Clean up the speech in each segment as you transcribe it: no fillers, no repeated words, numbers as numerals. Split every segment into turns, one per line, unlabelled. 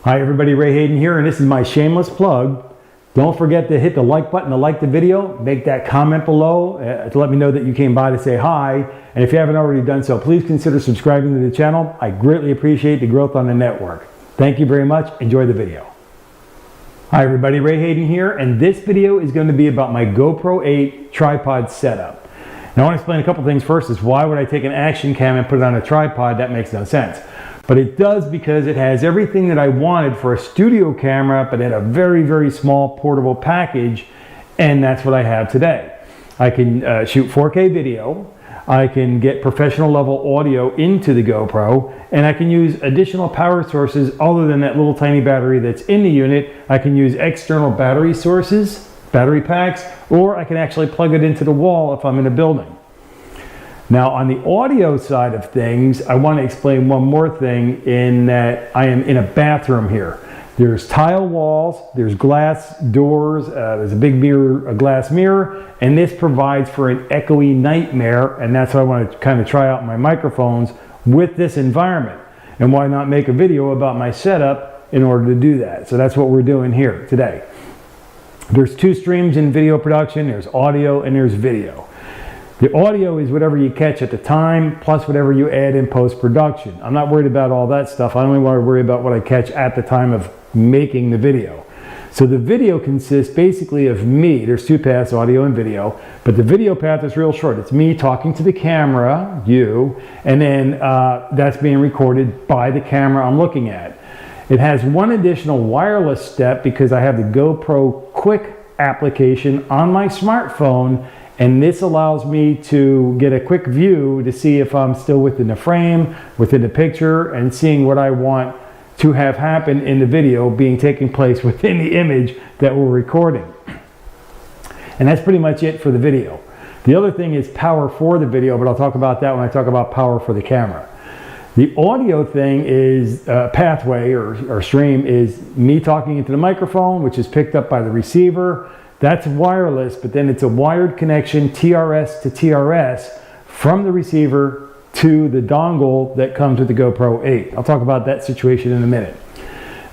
Hi everybody, Ray Hayden here, and this is my shameless plug. Don't forget to hit the like button to like the video, make that comment below to let me know that you came by to say hi, and if you haven't already done so, please consider subscribing to the channel. I greatly appreciate the growth on the network. Thank you very much. Enjoy the video. Hi everybody, Ray Hayden here, and this video is going to be about my GoPro 8 tripod setup. Now I want to explain a couple things. First is, why would I take an action cam and put it on a tripod? That makes no sense. But it does, because it has everything that I wanted for a studio camera, but in a very, very small portable package, and that's what I have today. I can shoot 4K video, I can get professional level audio into the GoPro, and I can use additional power sources other than that little tiny battery that's in the unit. I can use external battery sources, battery packs, or I can actually plug it into the wall if I'm in a building. Now on the audio side of things, I want to explain one more thing, in that I am in a bathroom here. There's tile walls, there's glass doors, there's a big mirror, a glass mirror, and this provides for an echoey nightmare, and that's what I want to kind of try out my microphones with this environment. And why not make a video about my setup in order to do that? So that's what we're doing here today. There's two streams in video production. There's audio and there's video. The audio is whatever you catch at the time, plus whatever you add in post-production. I'm not worried about all that stuff. I only want to worry about what I catch at the time of making the video. So the video consists basically of me. There's two paths, audio and video, but the video path is real short. It's me talking to the camera, you, and then that's being recorded by the camera I'm looking at. It has one additional wireless step because I have the GoPro Quick application on my smartphone, and this allows me to get a quick view to see if I'm still within the frame, within the picture, and seeing what I want to have happen in the video being taking place within the image that we're recording. And that's pretty much it for the video. The other thing is power for the video, but I'll talk about that when I talk about power for the camera. The audio thing is pathway or stream is me talking into the microphone, which is picked up by the receiver. That's wireless, but then it's a wired connection, TRS to TRS, from the receiver to the dongle that comes with the GoPro 8. I'll talk about that situation in a minute.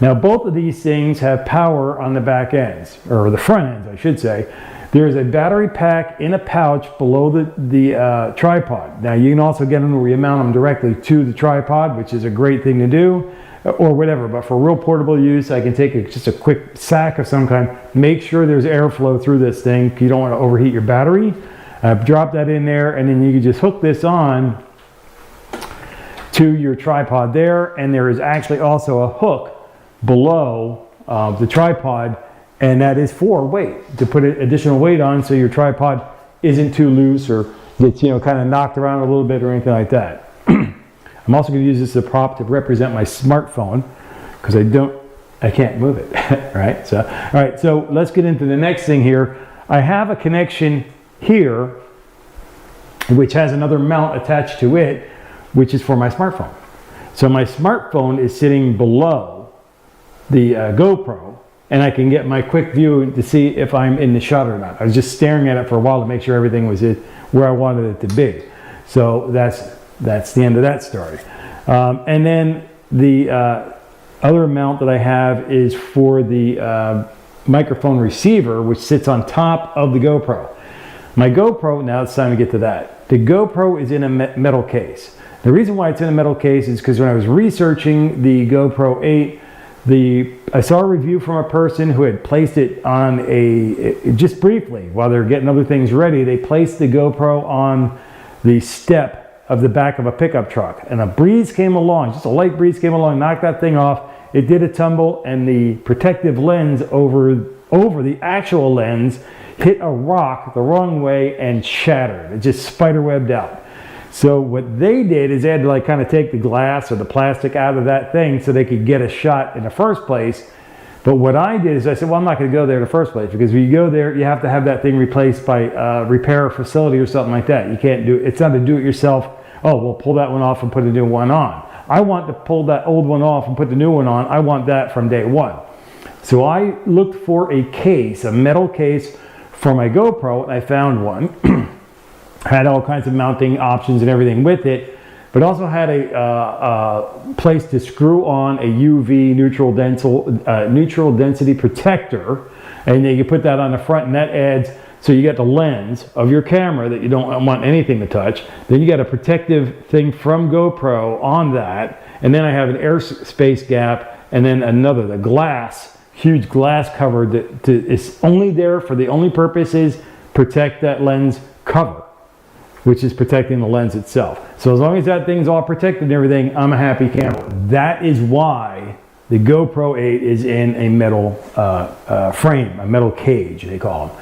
Now, both of these things have power on the back ends, or the front ends, I should say. There's a battery pack in a pouch below the tripod. Now, you can also get them where you mount them directly to the tripod, which is a great thing to do, or whatever. But for real portable use, I can take just a quick sack of some kind, make sure there's airflow through this thing. You don't want to overheat your battery. Drop that in there, and then you can just hook this on to your tripod there. And there is actually also a hook below the tripod, and that is for weight, to put additional weight on so your tripod isn't too loose or gets, kind of knocked around a little bit or anything like that. I'm also going to use this as a prop to represent my smartphone, because I can't move it, right? So, all right, so let's get into the next thing here. I have a connection here, which has another mount attached to it, which is for my smartphone. So my smartphone is sitting below the GoPro, and I can get my quick view to see if I'm in the shot or not. I was just staring at it for a while to make sure everything was where I wanted it to be. So that's the end of that story. And then the other mount that I have is for the microphone receiver, which sits on top of the GoPro. My GoPro, now it's time to get to that. The GoPro is in a metal case. The reason why it's in a metal case is because when I was researching the GoPro 8, I saw a review from a person who had placed it on just briefly, while they're getting other things ready, they placed the GoPro on the step of the back of a pickup truck, and a breeze came along, just a light breeze came along, knocked that thing off. It did a tumble, and the protective lens over the actual lens hit a rock the wrong way and shattered. It just spiderwebbed out. So what they did is they had to kind of take the glass or the plastic out of that thing so they could get a shot in the first place. But what I did is I said, well, I'm not going to go there in the first place, because when you go there, you have to have that thing replaced by a repair facility or something like that. You can't it's not a do-it-yourself, oh, we'll pull that one off and put a new one on. I want to pull that old one off and put the new one on. I want that from day one. So I looked for a case, a metal case for my GoPro, and I found one. Had all kinds of mounting options and everything with it. but also had a place to screw on a UV neutral density protector, and then you put that on the front, and that adds, so you got the lens of your camera that you don't want anything to touch. Then you got a protective thing from GoPro on that, and then I have an airspace gap, and then another, the glass, huge glass cover that is only there for the only purpose is protect that lens cover, which is protecting the lens itself. So as long as that thing's all protected and everything, I'm a happy camper. That is why the GoPro 8 is in a metal frame, a metal cage, they call them.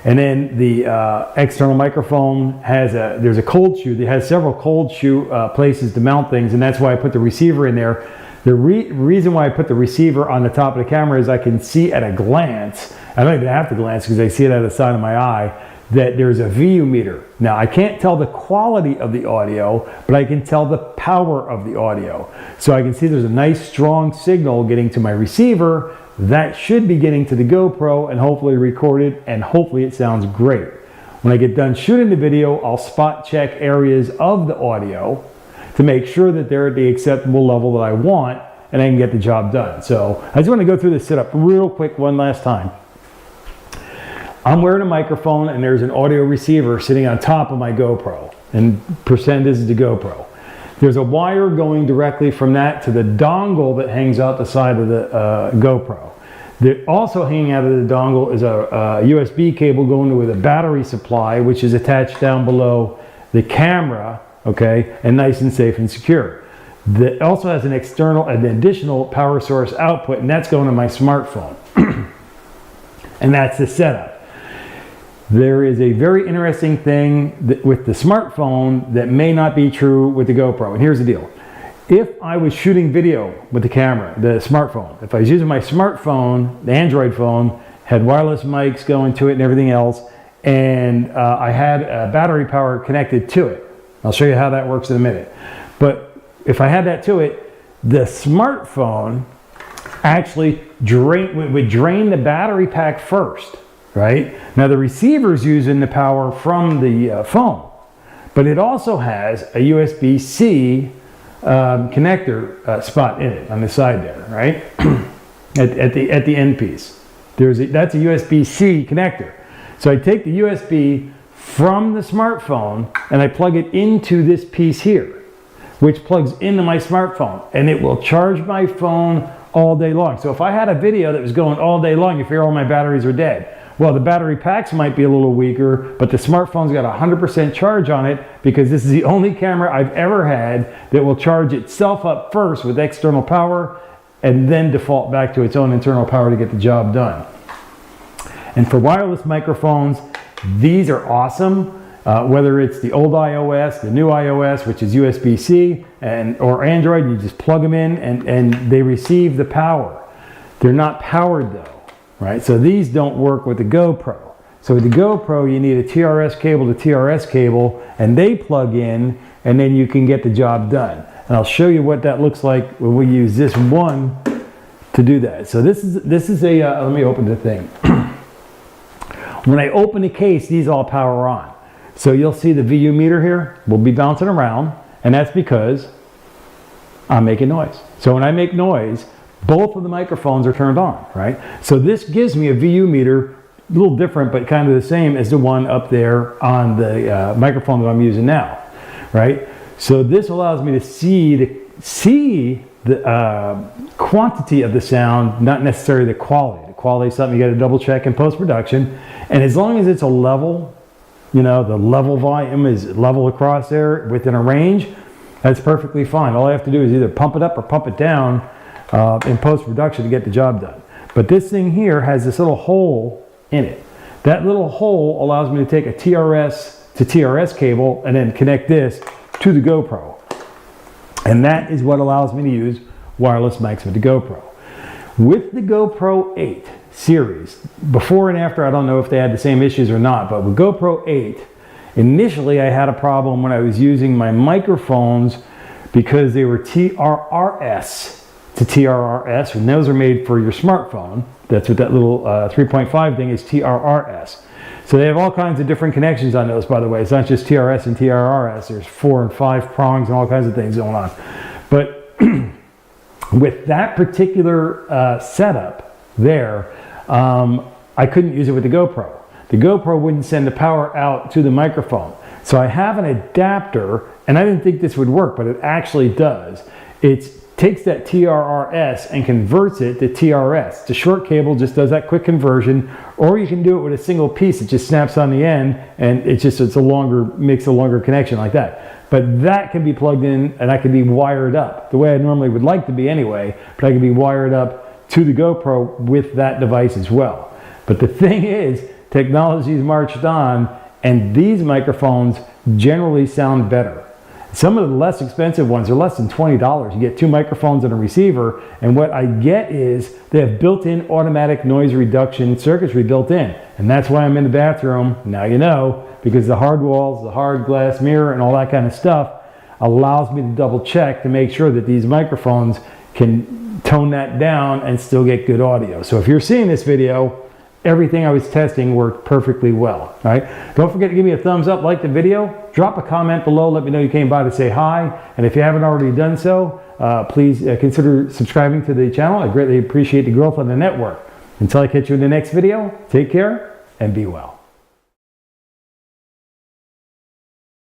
And then the external microphone has there's a cold shoe. It has several cold shoe places to mount things, and that's why I put the receiver in there. The reason why I put the receiver on the top of the camera is I can see at a glance, I don't even have to glance because I see it out of the side of my eye, that there's a VU meter. Now I can't tell the quality of the audio, but I can tell the power of the audio. So I can see there's a nice strong signal getting to my receiver that should be getting to the GoPro and hopefully record it, and hopefully it sounds great. When I get done shooting the video, I'll spot check areas of the audio to make sure that they're at the acceptable level that I want, and I can get the job done. So I just want to go through this setup real quick one last time. I'm wearing a microphone, and there's an audio receiver sitting on top of my GoPro, and pretend this is the GoPro. There's a wire going directly from that to the dongle that hangs out the side of the GoPro. Also hanging out of the dongle is a USB cable going with a battery supply, which is attached down below the camera, okay, and nice and safe and secure. That also has an additional power source output, and that's going to my smartphone. And that's the setup. There is a very interesting thing with the smartphone that may not be true with the GoPro. And here's the deal. If I was shooting video with the camera, the smartphone, if I was using my smartphone, the Android phone, had wireless mics going to it and everything else, and I had a battery power connected to it. I'll show you how that works in a minute. But if I had that to it, the smartphone actually would drain the battery pack first. Right? Now the receiver's using the power from the phone, but it also has a USB-C connector spot in it on the side there, right? at the end piece. That's a USB-C connector. So I take the USB from the smartphone and I plug it into this piece here, which plugs into my smartphone, and it will charge my phone all day long. So if I had a video that was going all day long, you figure all my batteries are dead. Well, the battery packs might be a little weaker, but the smartphone's got 100% charge on it because this is the only camera I've ever had that will charge itself up first with external power and then default back to its own internal power to get the job done. And for wireless microphones, these are awesome. Whether it's the old iOS, the new iOS, which is USB-C, or Android, you just plug them in and they receive the power. They're not powered though. Right, so these don't work with the GoPro. So with the GoPro, you need a TRS cable to TRS cable, and they plug in, and then you can get the job done. And I'll show you what that looks like when we use this one to do that. So this is a, let me open the thing. When I open the case, these all power on. So you'll see the VU meter here will be bouncing around, and that's because I'm making noise. So when I make noise, both of the microphones are turned on, right? So this gives me a VU meter, a little different, but kind of the same as the one up there on the microphone that I'm using now, right? So this allows me to see the quantity of the sound, not necessarily the quality. The quality is something you got to double check in post-production. And as long as it's a level, you know, the level volume is level across there within a range, that's perfectly fine. All I have to do is either pump it up or pump it down in post-production to get the job done. But this thing here has this little hole in it. That little hole allows me to take a TRS to TRS cable and then connect this to the GoPro. And that is what allows me to use wireless mics with the GoPro. With the GoPro 8 series, before and after, I don't know if they had the same issues or not, but with GoPro 8, initially I had a problem when I was using my microphones because they were TRRS to TRRS, and those are made for your smartphone. That's what that little 3.5 thing is, TRRS. So they have all kinds of different connections on those, by the way. It's not just TRS and TRRS. There's 4 and 5 prongs and all kinds of things going on. But with that particular setup there, I couldn't use it with the GoPro. The GoPro wouldn't send the power out to the microphone. So I have an adapter, and I didn't think this would work, but it actually does. It takes that TRRS and converts it to TRS. The short cable just does that quick conversion, or you can do it with a single piece. It just snaps on the end, and makes a longer connection like that. But that can be plugged in, and I can be wired up the way I normally would like to be anyway, but I can be wired up to the GoPro with that device as well. But the thing is, technology's marched on, and these microphones generally sound better. Some of the less expensive ones are less than $20. You get 2 microphones and a receiver, and what I get is they have built-in automatic noise reduction circuitry built in. And that's why I'm in the bathroom, now you know, because the hard walls, the hard glass mirror, and all that kind of stuff allows me to double check to make sure that these microphones can tone that down and still get good audio. So if you're seeing this video, everything I was testing worked perfectly well. All right. Don't forget to give me a thumbs up, like the video, drop a comment below, let me know you came by to say hi. And if you haven't already done so, please consider subscribing to the channel. I greatly appreciate the growth on the network. Until I catch you in the next video, take care and be well.